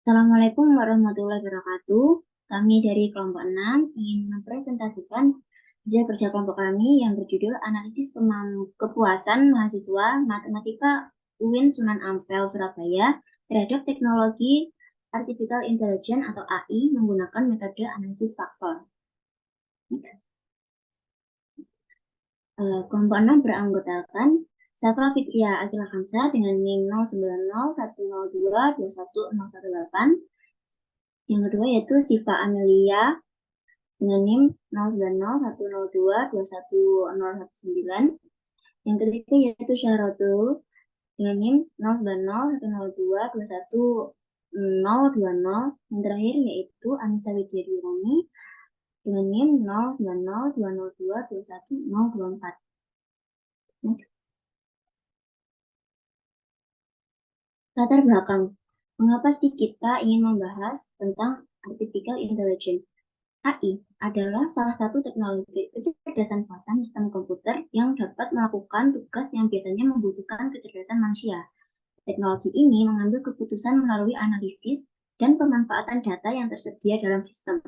Assalamualaikum warahmatullahi wabarakatuh. Kami dari kelompok 6 ingin mempresentasikan hasil kerja kelompok kami yang berjudul Analisis Kepuasan Mahasiswa Matematika UIN Sunan Ampel, Surabaya terhadap teknologi Artificial Intelligence atau AI menggunakan metode analisis faktor. Kelompok 6 beranggotakan Safa Fitria Akila Hamzah dengan NIM 0901022118. Yang kedua yaitu Siva Amelia dengan NIM 0901022119. Yang ketiga yaitu Syahrotul dengan NIM 0901022120. Yang terakhir yaitu Anissa Widyadurani dengan NIM 0902022124. Latar belakang, mengapa sih kita ingin membahas tentang Artificial Intelligence? AI adalah salah satu teknologi kecerdasan buatan sistem komputer yang dapat melakukan tugas yang biasanya membutuhkan kecerdasan manusia. Teknologi ini mengambil keputusan melalui analisis dan pemanfaatan data yang tersedia dalam sistem.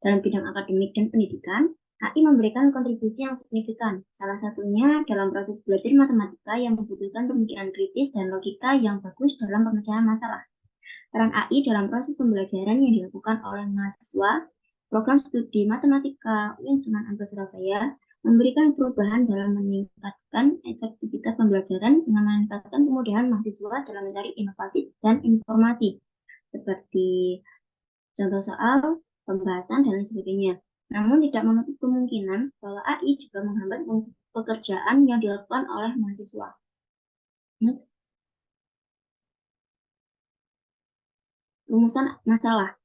Dalam bidang akademik dan pendidikan, AI memberikan kontribusi yang signifikan, salah satunya dalam proses belajar matematika yang membutuhkan pemikiran kritis dan logika yang bagus dalam pemecahan masalah. Peran AI dalam proses pembelajaran yang dilakukan oleh mahasiswa Program Studi Matematika UIN Sunan Ampel Surabaya memberikan perubahan dalam meningkatkan efektivitas pembelajaran dengan meningkatkan kemudahan mahasiswa dalam mencari inovasi dan informasi, seperti contoh soal, pembahasan, dan lain sebagainya. Namun tidak menutup kemungkinan bahwa AI juga menghambat pekerjaan yang dilakukan oleh mahasiswa. Rumusan masalah.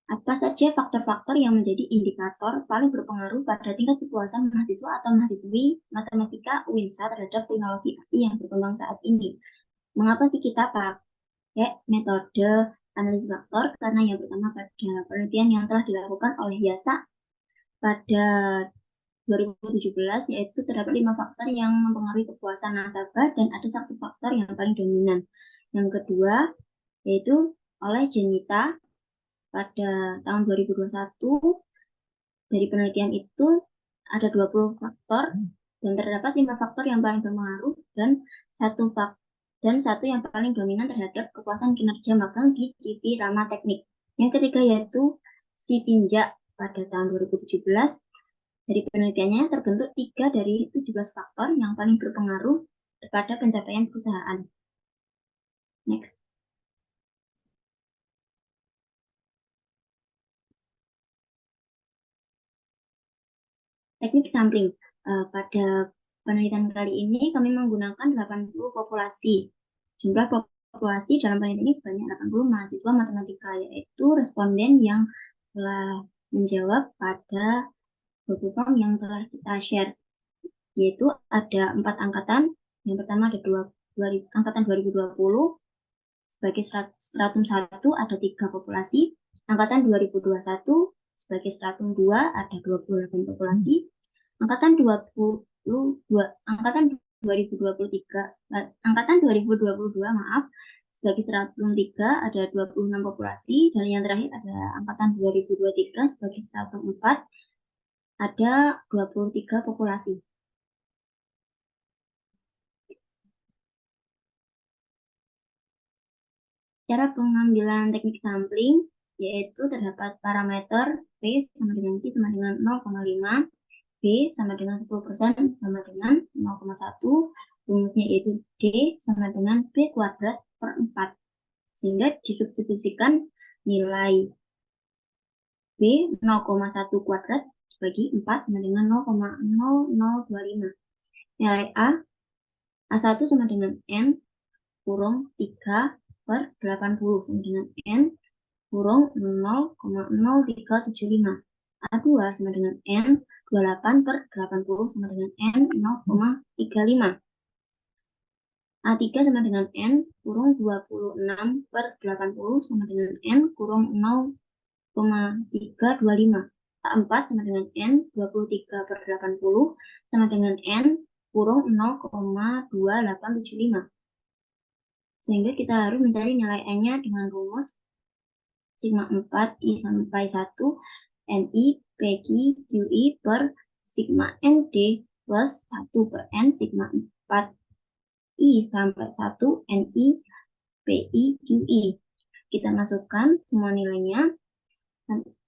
Apa saja faktor-faktor yang menjadi indikator paling berpengaruh pada tingkat kepuasan mahasiswa atau mahasiswi matematika UINSA terhadap teknologi AI yang berkembang saat ini? Mengapa sih kita pakai metode analisis faktor? Karena yang pertama pada penelitian yang telah dilakukan oleh YASA pada 2017, yaitu terdapat 5 faktor yang mempengaruhi kepuasan nasabah dan ada satu faktor yang paling dominan. Yang kedua, yaitu oleh Jenita pada tahun 2021. Dari penelitian itu ada 20 faktor dan terdapat 5 faktor yang paling berpengaruh dan satu yang paling dominan terhadap kepuasan kinerja magang di CV Rama Teknik. Yang ketiga yaitu si Tinjak pada tahun 2017. Dari penelitiannya terbentuk 3 dari 17 faktor yang paling berpengaruh pada pencapaian perusahaan. Next. Teknik sampling. Pada penelitian kali ini kami menggunakan 80 populasi. Jumlah populasi dalam penelitian ini sebanyak 80 mahasiswa matematika, yaitu responden yang telah menjawab pada Google Form yang telah kita share, yaitu ada 4 angkatan. Yang pertama ada angkatan 2020 sebagai stratum 1 ada 3 populasi, angkatan 2021 sebagai stratum 2 ada 28 populasi, angkatan 2022 maaf, sebagai stratum 3 ada 26 populasi, dan yang terakhir ada angkatan 2023 sebagai stratum 4 ada 23 populasi. Cara pengambilan teknik sampling yaitu terdapat parameter P sama dengan Q sama dengan 0,5, B sama dengan 10% sama dengan 0,1, rumusnya yaitu D sama dengan B kuadrat per 4. Sehingga disubstitusikan nilai B 0,1 kuadrat bagi 4 sama dengan 0,0025. Nilai A1 sama dengan N kurung 3 per 80 sama dengan N kurung 0,0375. A2 sama dengan N 28 per 80 sama dengan N 0,35. A3 sama dengan N kurung 26 per 80 sama dengan N kurung 0,325. A4 sama dengan N 23 per 80 sama dengan N kurung 0,2875. Sehingga kita harus mencari nilai N-nya dengan rumus sigma 4 I sampai 1 NI PQ QI per sigma ND plus 1 per N sigma 4 I sampai 1 NI PI QI. Kita masukkan semua nilainya,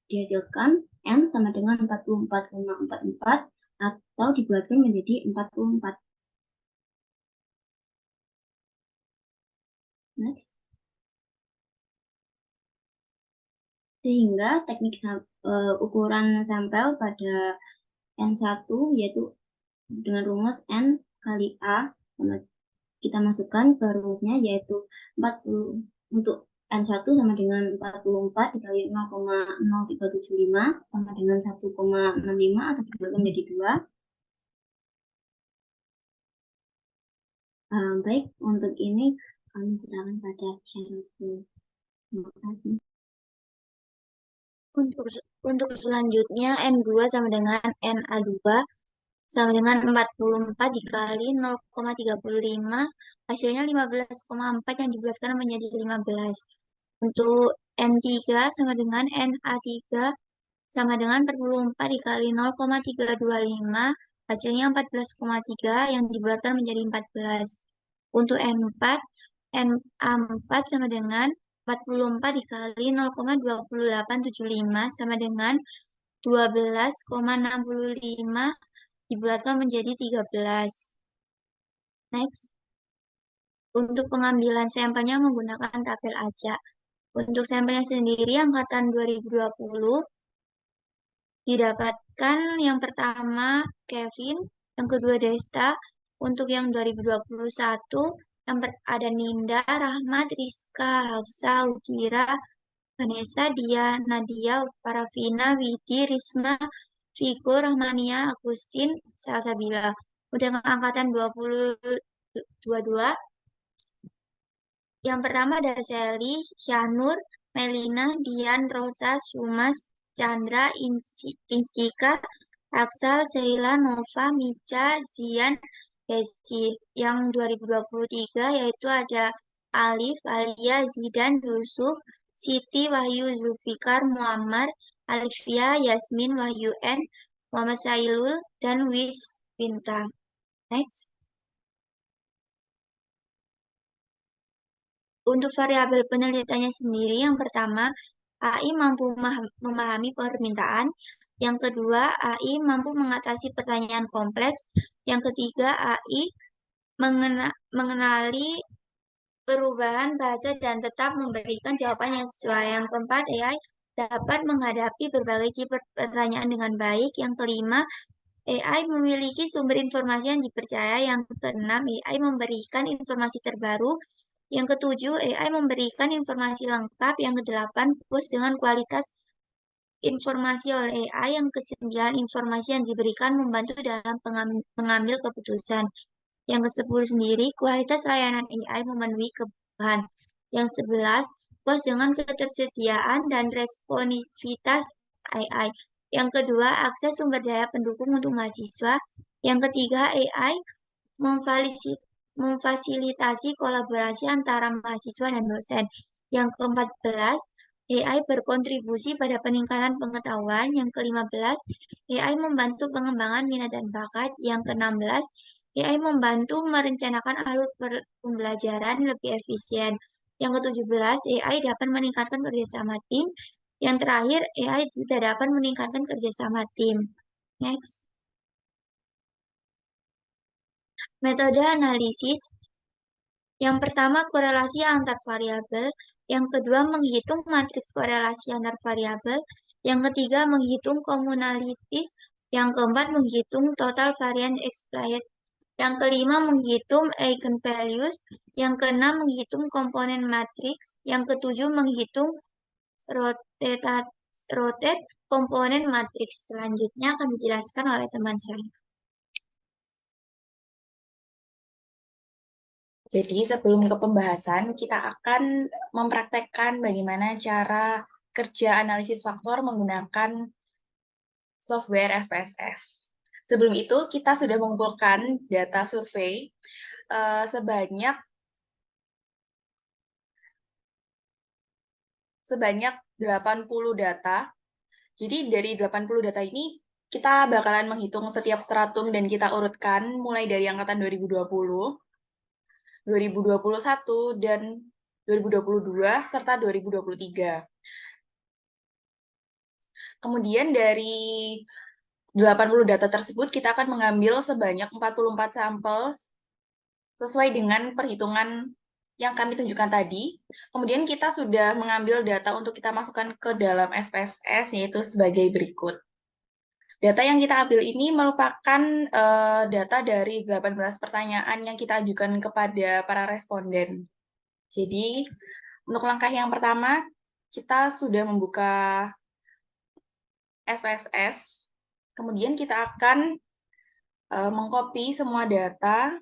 dihasilkan N sama dengan 44,44 atau dibuatkan menjadi 44. Next. Sehingga teknik ukuran sampel pada N1 yaitu dengan rumus N kali A, kita masukkan ke rumusnya yaitu 40 untuk N1 sama dengan 44 dikali 0,0375 sama dengan 1,65 atau dibagi menjadi 2. Baik, untuk ini kami serahkan pada Syariful. Terima kasih. Untuk selanjutnya N2 sama dengan NA2 sama dengan 44 dikali 0,35 hasilnya 15,4 yang dibulatkan menjadi 15. Untuk N3 sama dengan NA3 sama dengan 44 dikali 0,325 hasilnya 14,3 yang dibulatkan menjadi 14. Untuk N4 NA4 sama dengan 44 dikali 0,2875 sama dengan 12,65 dibulatkan menjadi 13. Next. Untuk pengambilan sampelnya menggunakan tabel acak. Untuk sampelnya sendiri angkatan 2020 didapatkan yang pertama Kevin, yang kedua Desta. Untuk yang 2021 yang ada Ninda, Rahmat, Rizka, Hafsa, Udira, Vanessa, Dia, Nadia, Paravina, Widi, Risma, Vigo, Rahmania, Agustin, Salsabila. Untuk yang angkatan 2022 yang pertama ada Sally, Syanur, Melina, Dian, Rosa, Sumas, Chandra, Insika, Aksal, Sheila, Nova, Mica, Zian, Desi. Yang 2023 yaitu ada Alif, Alia, Zidan, Yusuf, Siti, Wahyu, Zulfikar, Muammar, Alifia, Yasmin, Wahyu N, Muhammad Sailul, dan Wis Pinta. Next. Untuk variabel penelitiannya sendiri, yang pertama, AI mampu memahami permintaan. Yang kedua, AI mampu mengatasi pertanyaan kompleks. Yang ketiga, AI mengenali perubahan bahasa dan tetap memberikan jawaban yang sesuai. Yang keempat, AI dapat menghadapi berbagai tipe pertanyaan dengan baik. Yang kelima, AI memiliki sumber informasi yang dipercaya. Yang keenam, AI memberikan informasi terbaru. Yang ketujuh, AI memberikan informasi lengkap. Yang kedelapan, puas dengan kualitas informasi oleh AI. Yang kesembilan, informasi yang diberikan membantu dalam mengambil keputusan. Yang kesepuluh sendiri, kualitas layanan AI memenuhi kebutuhan. Yang sebelas, puas dengan ketersediaan dan responsivitas AI. Yang kedua, akses sumber daya pendukung untuk mahasiswa. Yang ketiga, AI memfasilitasi kolaborasi antara mahasiswa dan dosen. Yang ke-14, AI berkontribusi pada peningkatan pengetahuan. Yang ke-15, AI membantu pengembangan minat dan bakat. Yang ke-16, AI membantu merencanakan alur pembelajaran lebih efisien. Yang ke-17, AI dapat meningkatkan kerjasama tim. Yang terakhir, AI tidak dapat meningkatkan kerjasama tim. Next. Metode analisis. Yang pertama, korelasi antar variabel. Yang kedua, menghitung matriks korelasi antar variabel. Yang ketiga, menghitung komunalitas. Yang keempat, menghitung total varian explained. Yang kelima, menghitung eigenvalues. Yang keenam, menghitung komponen matriks. Yang ketujuh, menghitung rotate komponen matriks. Selanjutnya akan dijelaskan oleh teman saya. Jadi sebelum ke pembahasan, kita akan mempraktekkan bagaimana cara kerja analisis faktor menggunakan software SPSS. Sebelum itu, kita sudah mengumpulkan data survei sebanyak sebanyak 80 data. Jadi dari 80 data ini kita bakalan menghitung setiap stratum dan kita urutkan mulai dari angkatan 2020, 2021, dan 2022, serta 2023. Kemudian dari 80 data tersebut kita akan mengambil sebanyak 44 sampel sesuai dengan perhitungan yang kami tunjukkan tadi. Kemudian kita sudah mengambil data untuk kita masukkan ke dalam SPSS, yaitu sebagai berikut. Data yang kita ambil ini merupakan data dari 18 pertanyaan yang kita ajukan kepada para responden. Jadi, untuk langkah yang pertama, kita sudah membuka SPSS. Kemudian kita akan mengcopy semua data.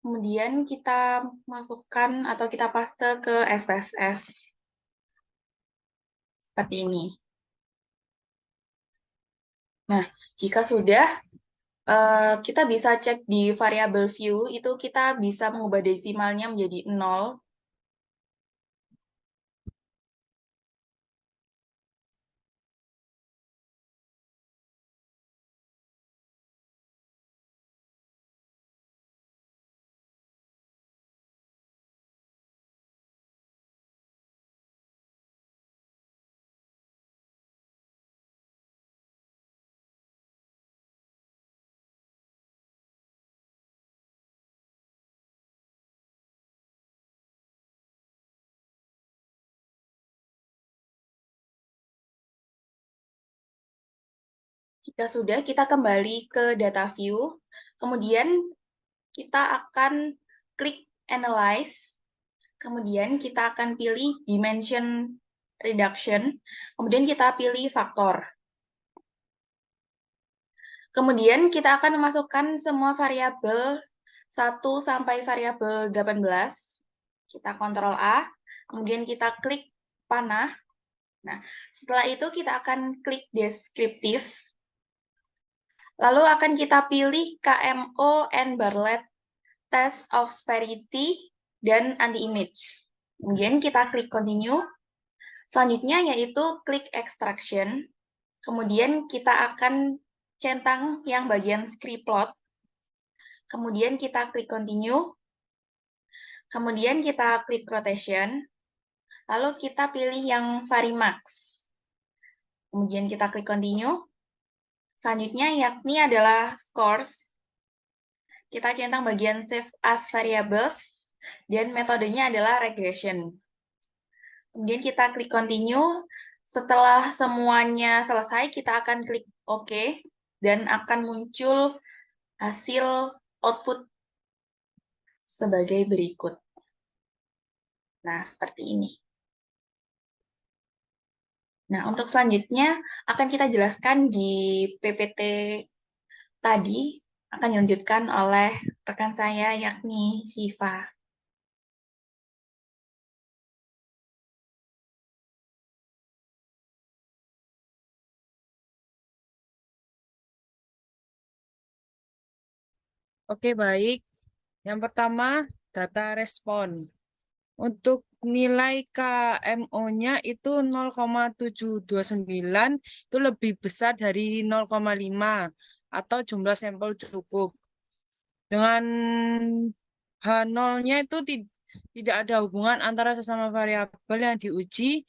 Kemudian kita masukkan atau kita paste ke SPSS. Seperti ini. Nah, jika sudah, kita bisa cek di variabel view, itu kita bisa mengubah desimalnya menjadi 0. Jika sudah, kita kembali ke data view. Kemudian kita akan klik Analyze. Kemudian kita akan pilih Dimension Reduction. Kemudian kita pilih Faktor. Kemudian kita akan memasukkan semua variabel 1 sampai variabel 18. Kita Ctrl A. Kemudian kita klik panah. Nah, setelah itu kita akan klik Deskriptif. Lalu akan kita pilih KMO and Bartlett Test of Sphericity dan Anti-Image. Kemudian kita klik Continue. Selanjutnya yaitu klik Extraction. Kemudian kita akan centang yang bagian script plot. Kemudian kita klik Continue. Kemudian kita klik Rotation. Lalu kita pilih yang Varimax. Kemudian kita klik Continue. Selanjutnya yakni adalah Scores. Kita centang bagian Save as Variables. Dan metodenya adalah Regression. Kemudian kita klik Continue. Setelah semuanya selesai, kita akan klik OK. Dan akan muncul hasil output sebagai berikut. Nah, seperti ini. Nah, untuk selanjutnya akan kita jelaskan di PPT tadi, akan dilanjutkan oleh rekan saya, yakni Siva. Oke, baik. Yang pertama, data respon. Untuk nilai KMO-nya itu 0,729 itu lebih besar dari 0,5 atau jumlah sampel cukup. Dengan H0-nya itu tidak ada hubungan antara sesama variabel yang diuji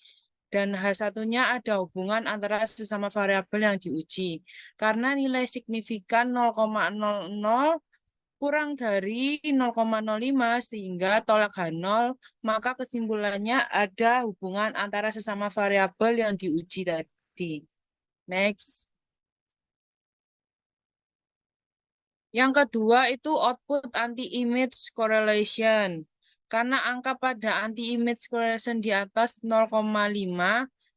dan H1-nya ada hubungan antara sesama variabel yang diuji. Karena nilai signifikan 0,00 kurang dari 0,05 sehingga tolak H0, maka kesimpulannya ada hubungan antara sesama variabel yang diuji tadi. Next. Yang kedua itu output anti-image correlation. Karena angka pada anti-image correlation di atas 0,5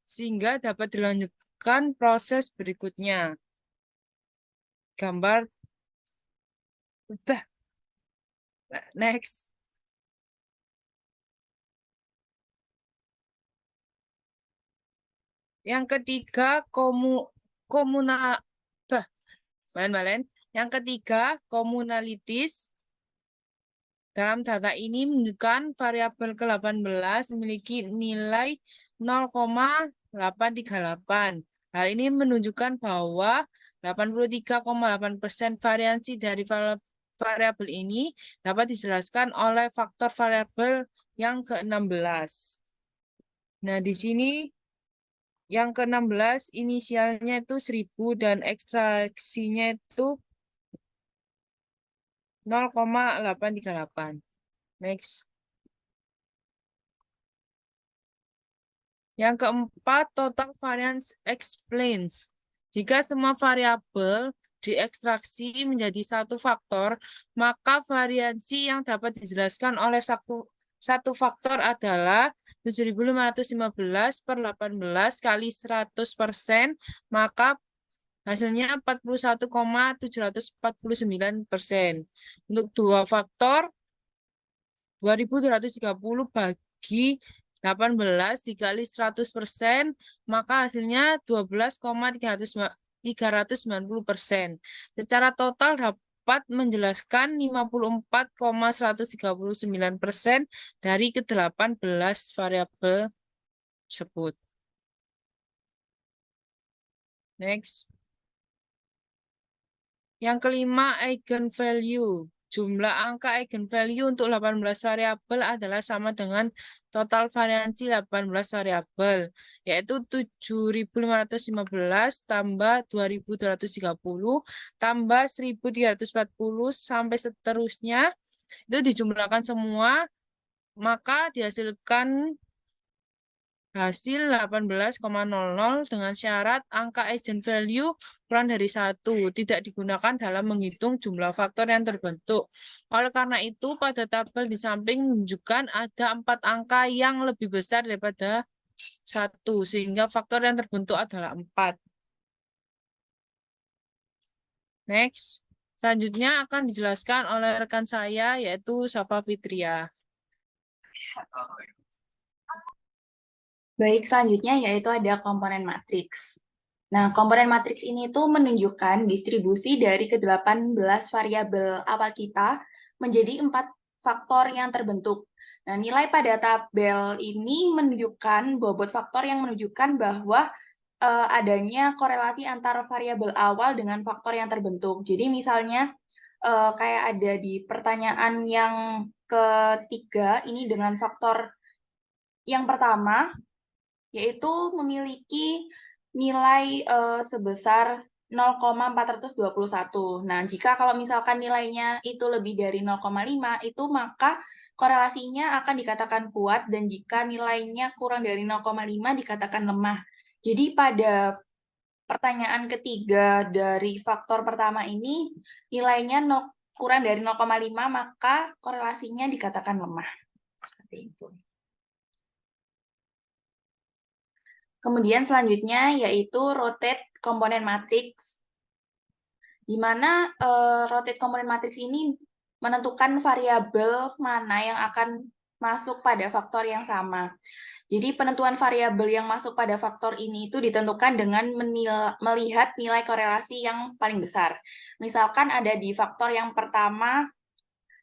sehingga dapat dilanjutkan proses berikutnya. Gambar. Next. Yang ketiga Yang ketiga komunalitis. Dalam data ini menunjukkan variabel ke-18 memiliki nilai 0,838. Hal ini menunjukkan bahwa 83,8% variansi dari variabel ini dapat dijelaskan oleh faktor variabel yang ke-16. Nah, di sini yang ke-16 inisialnya itu 1000 dan ekstraksinya itu 0,838. Next. Yang keempat, total variance explains. Jika semua variabel diekstraksi menjadi satu faktor, maka variansi yang dapat dijelaskan oleh satu faktor adalah 7.515 per 18 kali 100%, maka hasilnya 41,749%. Untuk dua faktor, 2.230 bagi 18 dikali 100%, maka hasilnya 12,390%. Secara total dapat menjelaskan 54,139% dari ke-18 variabel tersebut. Next. Yang kelima, eigenvalue. Jumlah angka eigenvalue untuk 18 variabel adalah sama dengan total variansi 18 variabel, yaitu 7.515 tambah 2.230 tambah 1.340 sampai seterusnya. Itu dijumlahkan semua, maka dihasilkan hasil 18,00 dengan syarat angka eigenvalue kurang dari 1, tidak digunakan dalam menghitung jumlah faktor yang terbentuk. Oleh karena itu, pada tabel di samping menunjukkan ada 4 angka yang lebih besar daripada 1, sehingga faktor yang terbentuk adalah 4. Next. Selanjutnya akan dijelaskan oleh rekan saya, yaitu Safa Fitria. Baik, selanjutnya yaitu ada komponen matriks. Nah, komponen matriks ini tuh menunjukkan distribusi dari ke-18 variabel awal kita menjadi 4 faktor yang terbentuk. Nah, nilai pada tabel ini menunjukkan bobot faktor yang menunjukkan bahwa adanya korelasi antara variabel awal dengan faktor yang terbentuk. Jadi misalnya kayak ada di pertanyaan yang ketiga ini dengan faktor yang pertama, yaitu memiliki nilai sebesar 0,421. Nah, jika kalau misalkan nilainya itu lebih dari 0,5, itu maka korelasinya akan dikatakan kuat, dan jika nilainya kurang dari 0,5 dikatakan lemah. Jadi pada pertanyaan ketiga dari faktor pertama ini, nilainya kurang dari 0,5, maka korelasinya dikatakan lemah. Seperti itu. Kemudian selanjutnya yaitu rotate komponen matriks, di mana rotate komponen matriks ini menentukan variabel mana yang akan masuk pada faktor yang sama. Jadi penentuan variabel yang masuk pada faktor ini itu ditentukan dengan melihat nilai korelasi yang paling besar. Misalkan ada di faktor yang pertama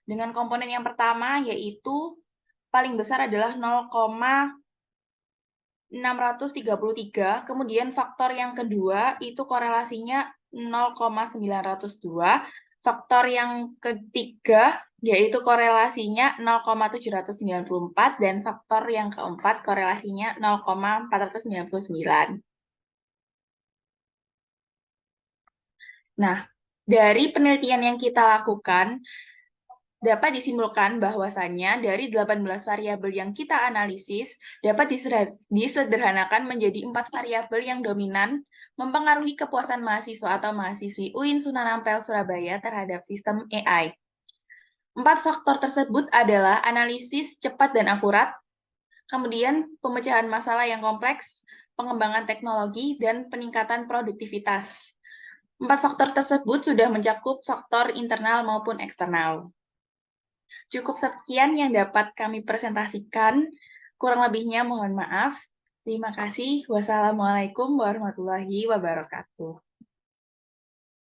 dengan komponen yang pertama, yaitu paling besar adalah 0,633, kemudian faktor yang kedua itu korelasinya 0,902, faktor yang ketiga yaitu korelasinya 0,794, dan faktor yang keempat korelasinya 0,499. Nah, dari penelitian yang kita lakukan, dapat disimpulkan bahwasannya dari 18 variabel yang kita analisis dapat disederhanakan menjadi 4 variabel yang dominan mempengaruhi kepuasan mahasiswa atau mahasiswi UIN Sunan Ampel Surabaya terhadap sistem AI. 4 faktor tersebut adalah analisis cepat dan akurat, kemudian pemecahan masalah yang kompleks, pengembangan teknologi, dan peningkatan produktivitas. 4 faktor tersebut sudah mencakup faktor internal maupun eksternal. Cukup sekian yang dapat kami presentasikan. Kurang lebihnya mohon maaf. Terima kasih. Wassalamualaikum warahmatullahi wabarakatuh.